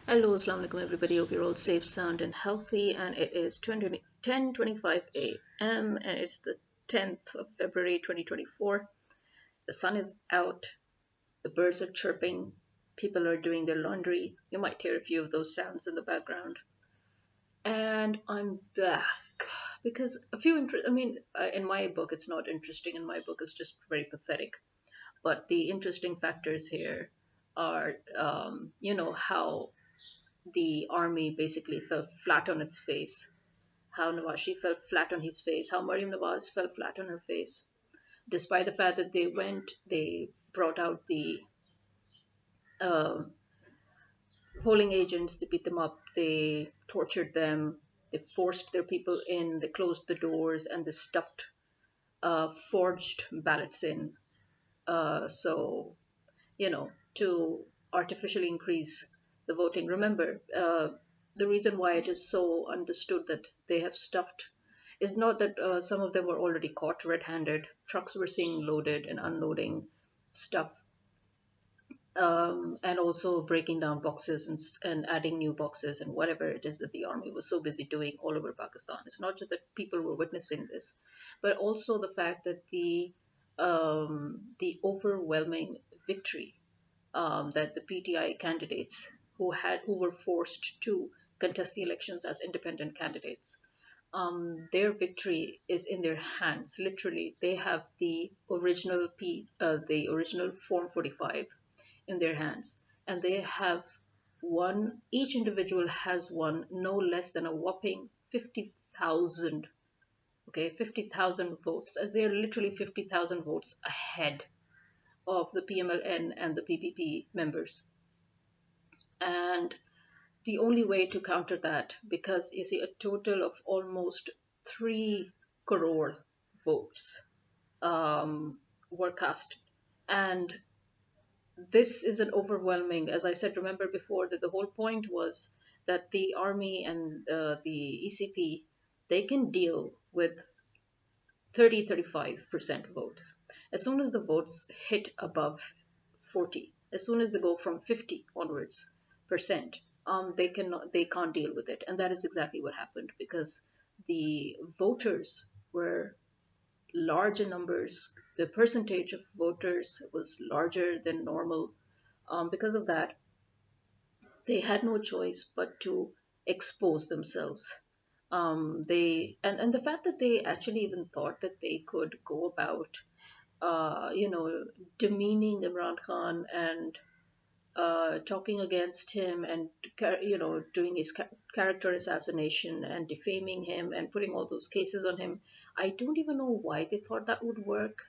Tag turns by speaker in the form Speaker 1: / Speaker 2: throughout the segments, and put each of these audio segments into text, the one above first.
Speaker 1: Hello, Assalamu alaikum everybody. Hope you're all safe, sound, and healthy. And it is 10:25 a.m. and it's the 10th of February 2024. The sun is out, the birds are chirping, people are doing their laundry. You might hear a few of those sounds in the background. And I'm back because in my book, it's not interesting. In my book, it's just very pathetic. But the interesting factors here are, how the army basically fell flat on its face, how Nawashi fell flat on his face, how Maryam Nawaz fell flat on her face, despite the fact that they brought out the uh, polling agents, they beat them up, they tortured them, they forced their people in, they closed the doors, and they stuffed forged ballots in. So, to artificially increase the voting. Remember, the reason why it is so understood that they have stuffed is not that some of them were already caught red handed. Trucks were seen loaded and unloading stuff, and also breaking down boxes and adding new boxes and whatever it is that the army was so busy doing all over Pakistan. It's not just that people were witnessing this, but also the fact that the overwhelming victory that the PTI candidates who were forced to contest the elections as independent candidates, their victory is in their hands. Literally, they have the original Form 45 in their hands, and they have won. Each individual has won no less than a whopping 50,000. Okay, 50,000 votes, as they are literally 50,000 votes ahead of the PMLN and the PPP members. And the only way to counter that, because you see, a total of almost 3 crore votes were cast. And this is an overwhelming, as I said, remember before that the whole point was that the army and the ECP, they can deal with 35% votes. As soon as the votes hit above 40, as soon as they go from 50 onwards percent, they can't deal with it, and that is exactly what happened because the voters were large in numbers. The percentage of voters was larger than normal. Because of that, they had no choice but to expose themselves. And the fact that they actually even thought that they could go about demeaning Imran Khan and talking against him and doing his character assassination and defaming him and putting all those cases on him. I don't even know why they thought that would work.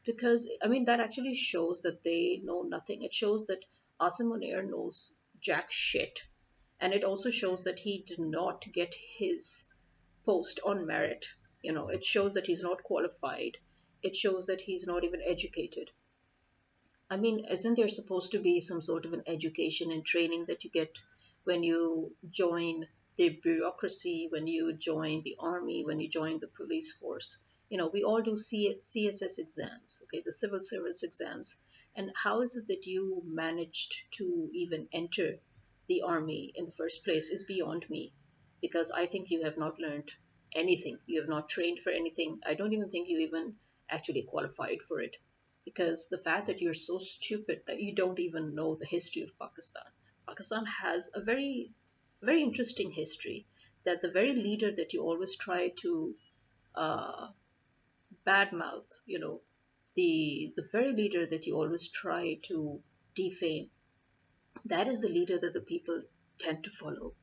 Speaker 1: Because I mean that actually shows that they know nothing. It shows that Asim Munir knows jack shit, and it also shows that he did not get his post on merit. It shows that he's not qualified. It shows that he's not even educated. I mean, isn't there supposed to be some sort of an education and training that you get when you join the bureaucracy, when you join the army, when you join the police force? We all do CSS exams, okay, the civil service exams. And how is it that you managed to even enter the army in the first place is beyond me, because I think you have not learned anything. You have not trained for anything. I don't even think you even actually qualified for it, because the fact that you're so stupid that you don't even know the history of Pakistan. Pakistan has a very, very interesting history, that the very leader that you always try to uh, badmouth, the very leader that you always try to defame, that is the leader that the people tend to follow.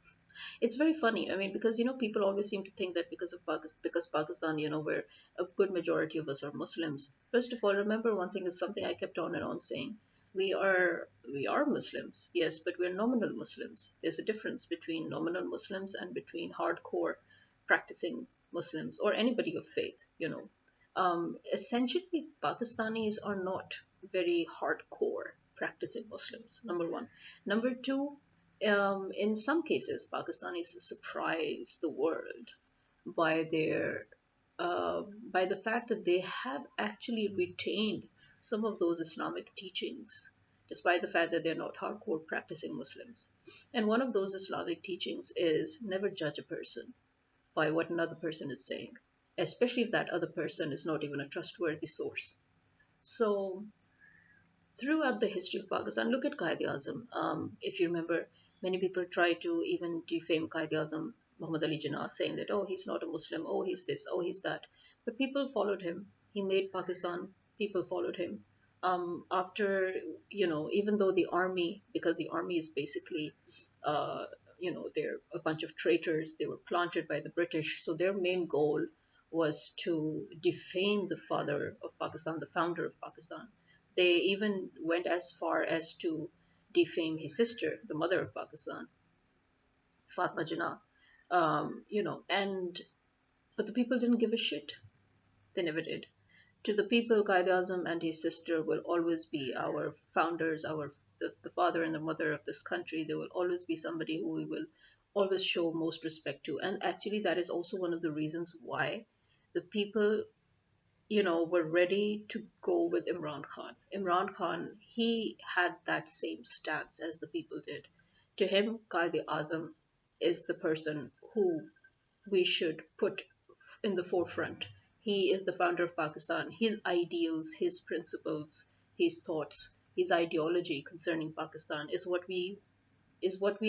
Speaker 1: It's very funny. I mean, because people always seem to think that because Pakistan, where a good majority of us are Muslims. First of all, remember one thing is something I kept on and on saying. We are Muslims, yes, but we're nominal Muslims. There's a difference between nominal Muslims and between hardcore practicing Muslims or anybody of faith. Essentially, Pakistanis are not very hardcore practicing Muslims. Number one. Number two, in some cases, Pakistanis surprise the world by their by the fact that they have actually retained some of those Islamic teachings despite the fact that they're not hardcore practicing Muslims. And one of those Islamic teachings is never judge a person by what another person is saying, especially if that other person is not even a trustworthy source. So, throughout the history of Pakistan, look at Qaid Azam. If you remember, many people try to even defame Qaid Azam, Muhammad Ali Jinnah, saying that, oh, he's not a Muslim, oh, he's this, oh, he's that. But people followed him. He made Pakistan, people followed him. After, even though the army, because the army is basically, uh, they're a bunch of traitors, they were planted by the British. So their main goal was to defame the father of Pakistan, the founder of Pakistan. They even went as far as to defame his sister, the mother of Pakistan, Fatma Jinnah. And but the people didn't give a shit. They never did. To the people, Qaid Azam and his sister will always be our founders, the father and the mother of this country. They will always be somebody who we will always show most respect to. And actually, that is also one of the reasons why the people were ready to go with Imran Khan. Imran Khan, he had that same stance as the people did. To him, Qaid Azam is the person who we should put in the forefront. He is the founder of Pakistan. His ideals, his principles, his thoughts, his ideology concerning Pakistan is what we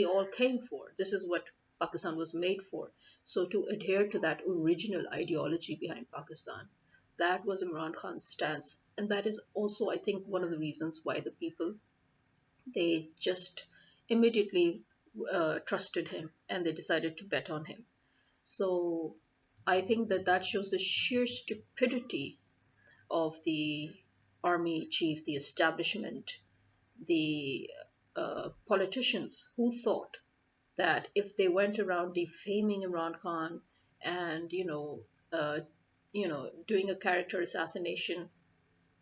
Speaker 1: all came for. This is what Pakistan was made for. So to adhere to that original ideology behind Pakistan, that was Imran Khan's stance. And that is also, I think, one of the reasons why the people, they just immediately trusted him and they decided to bet on him. So I think that shows the sheer stupidity of the army chief, the establishment, the politicians who thought that if they went around defaming Imran Khan and doing a character assassination,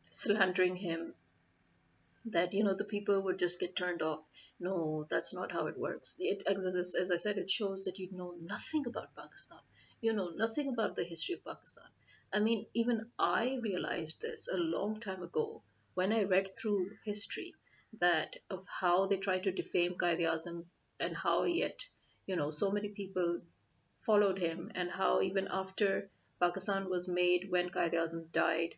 Speaker 1: slandering him, that the people would just get turned off. No, that's not how it works. As I said, it shows that you know nothing about Pakistan. You know nothing about the history of Pakistan. I mean, even I realized this a long time ago when I read through history, that of how they tried to defame Qaid Azam, and how yet so many people followed him, and how even after Pakistan was made, when Qaid Azam died,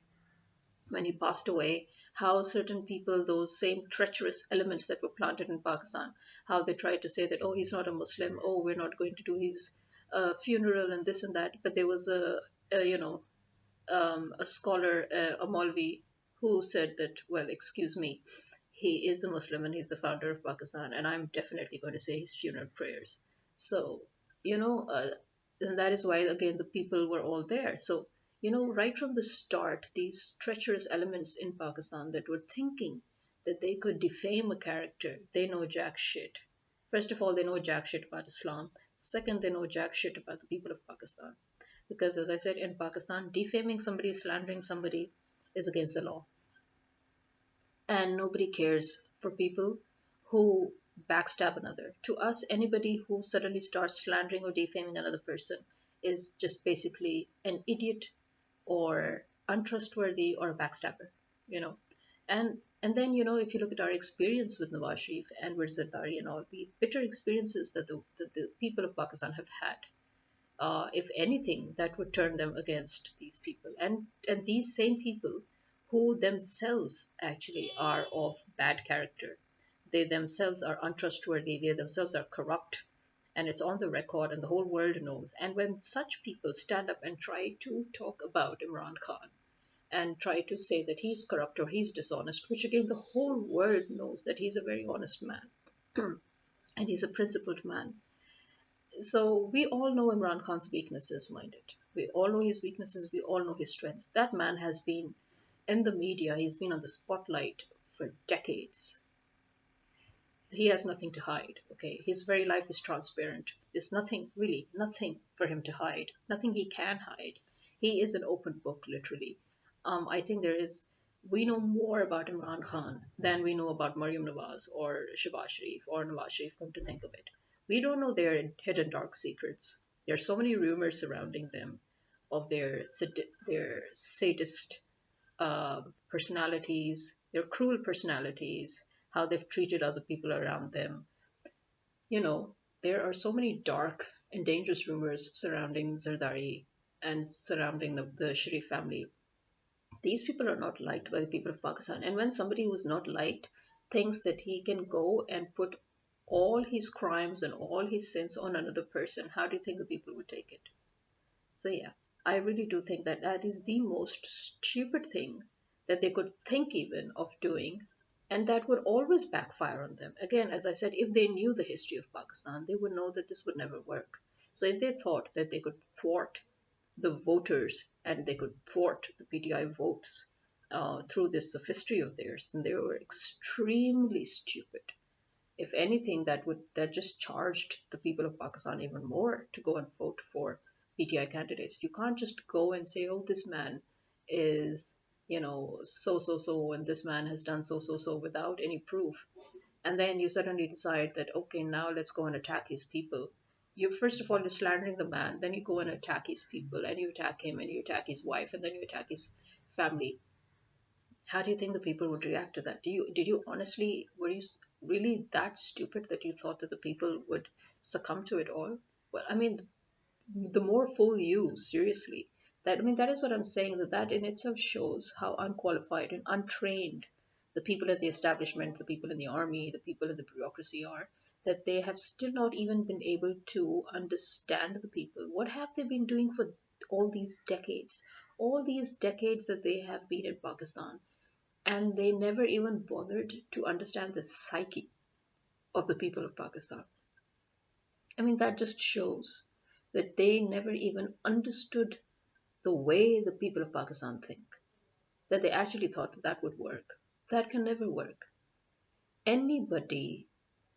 Speaker 1: when he passed away, how certain people, those same treacherous elements that were planted in Pakistan, how they tried to say that, oh, he's not a Muslim, oh, we're not going to do his funeral and this and that. But there was a scholar, a Maulvi, who said that, well, excuse me, he is a Muslim and he's the founder of Pakistan, and I'm definitely going to say his funeral prayers. So, you know, uh, and that is why, again, the people were all there. So, right from the start, these treacherous elements in Pakistan that were thinking that they could defame a character, they know jack shit. First of all, they know jack shit about Islam. Second, they know jack shit about the people of Pakistan. Because, as I said, in Pakistan, defaming somebody, slandering somebody is against the law. And nobody cares for people who backstab another. To us, anybody who suddenly starts slandering or defaming another person is just basically an idiot or untrustworthy or a backstabber, you know. And then, if you look at our experience with Nawaz Sharif and with Zardari and all the bitter experiences that the people of Pakistan have had, if anything, that would turn them against these people. And these same people who themselves actually are of bad character, they themselves are untrustworthy, they themselves are corrupt, and it's on the record and the whole world knows. And when such people stand up and try to talk about Imran Khan and try to say that he's corrupt or he's dishonest, which again the whole world knows that he's a very honest man and he's a principled man. So we all know Imran Khan's weaknesses, mind it. We all know his weaknesses, we all know his strengths. That man has been in the media, he's been on the spotlight for decades. He has nothing to hide, okay? His very life is transparent. There's nothing, really, nothing for him to hide, nothing he can hide. He is an open book, literally. I think we know more about Imran Khan than we know about Maryam Nawaz or Shehbaz Sharif or Nawaz Sharif, come to think of it. We don't know their hidden dark secrets. There are so many rumors surrounding them of their sadist personalities, their cruel personalities, how they've treated other people around them. You know, there are so many dark and dangerous rumors surrounding Zardari and surrounding the Sharif family. These people are not liked by the people of Pakistan. And when somebody who's not liked thinks that he can go and put all his crimes and all his sins on another person, how do you think the people would take it? So, yeah, I really do think that that is the most stupid thing that they could think even of doing. And that would always backfire on them. Again, as I said, if they knew the history of Pakistan, they would know that this would never work. So, if they thought that they could thwart the voters and they could thwart the PTI votes through this sophistry of theirs, then they were extremely stupid. If anything, that just charged the people of Pakistan even more to go and vote for PTI candidates. You can't just go and say, "Oh, this man is, so, and this man has done so, without any proof." And then you suddenly decide that, okay, now let's go and attack his people. You first of all you're slandering the man, then you go and attack his people, and you attack him, and you attack his wife, and then you attack his family. How do you think the people would react to that? Did you honestly, were you really that stupid that you thought that the people would succumb to it all? Well, I mean, the more fool you, seriously. That is what I'm saying, that in itself shows how unqualified and untrained the people at the establishment, the people in the army, the people in the bureaucracy are, that they have still not even been able to understand the people. What have they been doing for all these decades? All these decades that they have been in Pakistan, and they never even bothered to understand the psyche of the people of Pakistan. That just shows that they never even understood the way the people of Pakistan think, that they actually thought that that would work. That can never work. Anybody,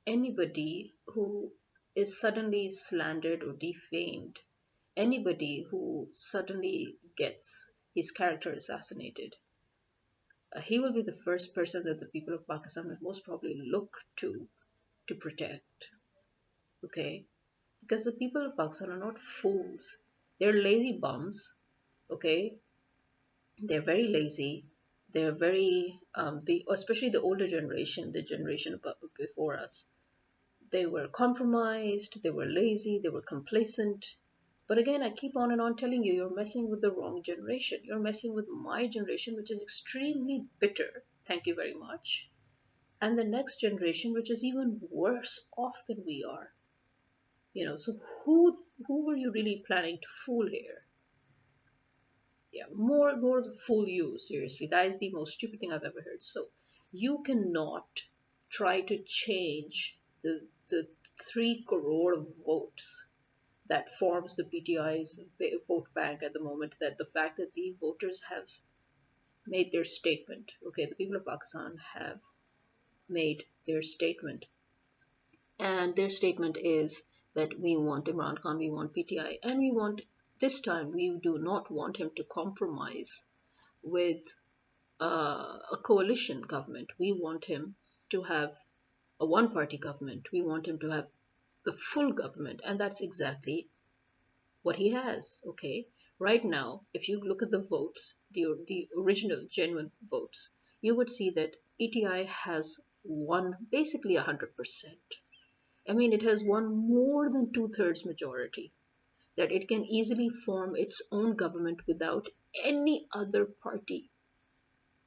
Speaker 1: anybody who is suddenly slandered or defamed, anybody who suddenly gets his character assassinated, he will be the first person that the people of Pakistan will most probably look to protect. Okay? Because the people of Pakistan are not fools. They're lazy bums. Okay? They're very lazy. They're very especially the older generation, the generation before us. They were compromised, they were lazy, they were complacent. But again, I keep on and on telling you, you're messing with the wrong generation. You're messing with my generation, which is extremely bitter. Thank you very much. And the next generation, which is even worse off than we are. So who were you really planning to fool here? Yeah, more fool you, seriously. That is the most stupid thing I've ever heard. So you cannot try to change the 3 crore votes that forms the PTI's vote bank at the moment. That the fact that the voters have made their statement. Okay, the people of Pakistan have made their statement, and their statement is that we want Imran Khan, we want PTI, and we want, this time we do not want him to compromise with a coalition government. We want him to have a one party government. We want him to have the full government, and that's exactly what he has. Okay, right now, if you look at the votes, the original genuine votes, you would see that PTI has won basically 100%. It has won more than 2/3 majority, that it can easily form its own government without any other party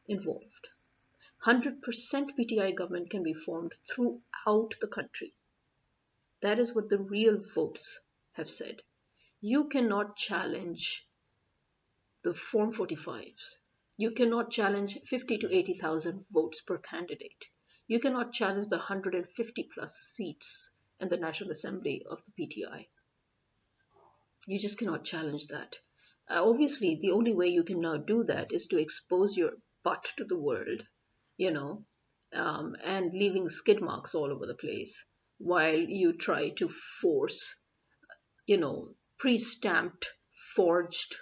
Speaker 1: involved. 100% PTI government can be formed throughout the country. That is what the real votes have said. You cannot challenge the Form 45s. You cannot challenge 50 to 80,000 votes per candidate. You cannot challenge the 150 plus seats in the National Assembly of the PTI. You just cannot challenge that. Obviously, the only way you can now do that is to expose your butt to the world, you know, and leaving skid marks all over the place while you try to force, pre-stamped, forged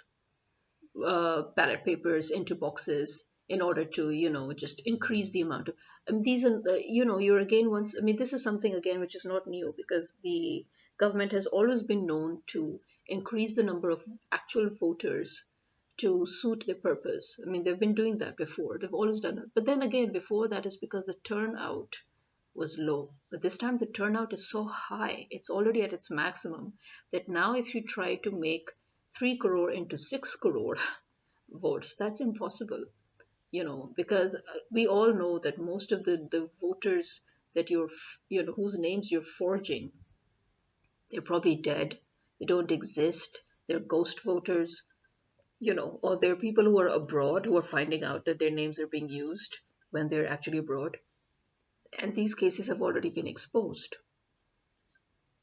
Speaker 1: ballot papers into boxes in order to, just increase the amount of. These are, you're again once. This is something again which is not new, because the government has always been known to increase the number of actual voters to suit their purpose. I mean, they've been doing that before. They've always done it. But then again, before that is because the turnout was low. But this time the turnout is so high, it's already at its maximum, that now if you try to make 3 crore into 6 crore votes, that's impossible, because we all know that most of the voters that whose names you're forging, they're probably dead, they don't exist, they're ghost voters, or there are people who are abroad who are finding out that their names are being used when they're actually abroad. And these cases have already been exposed.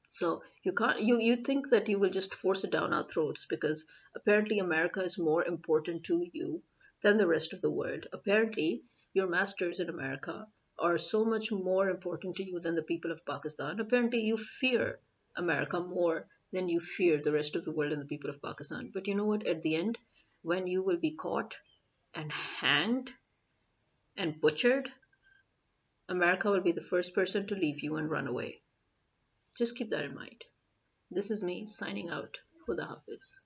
Speaker 1: So you can't you think that you will just force it down our throats because apparently America is more important to you than the rest of the world. Apparently your masters in America are so much more important to you than the people of Pakistan. Apparently you fear America more than you fear the rest of the world and the people of Pakistan. But you know what? At the end, when you will be caught and hanged and butchered, America will be the first person to leave you and run away. Just keep that in mind. This is me signing out. Khuda Hafiz.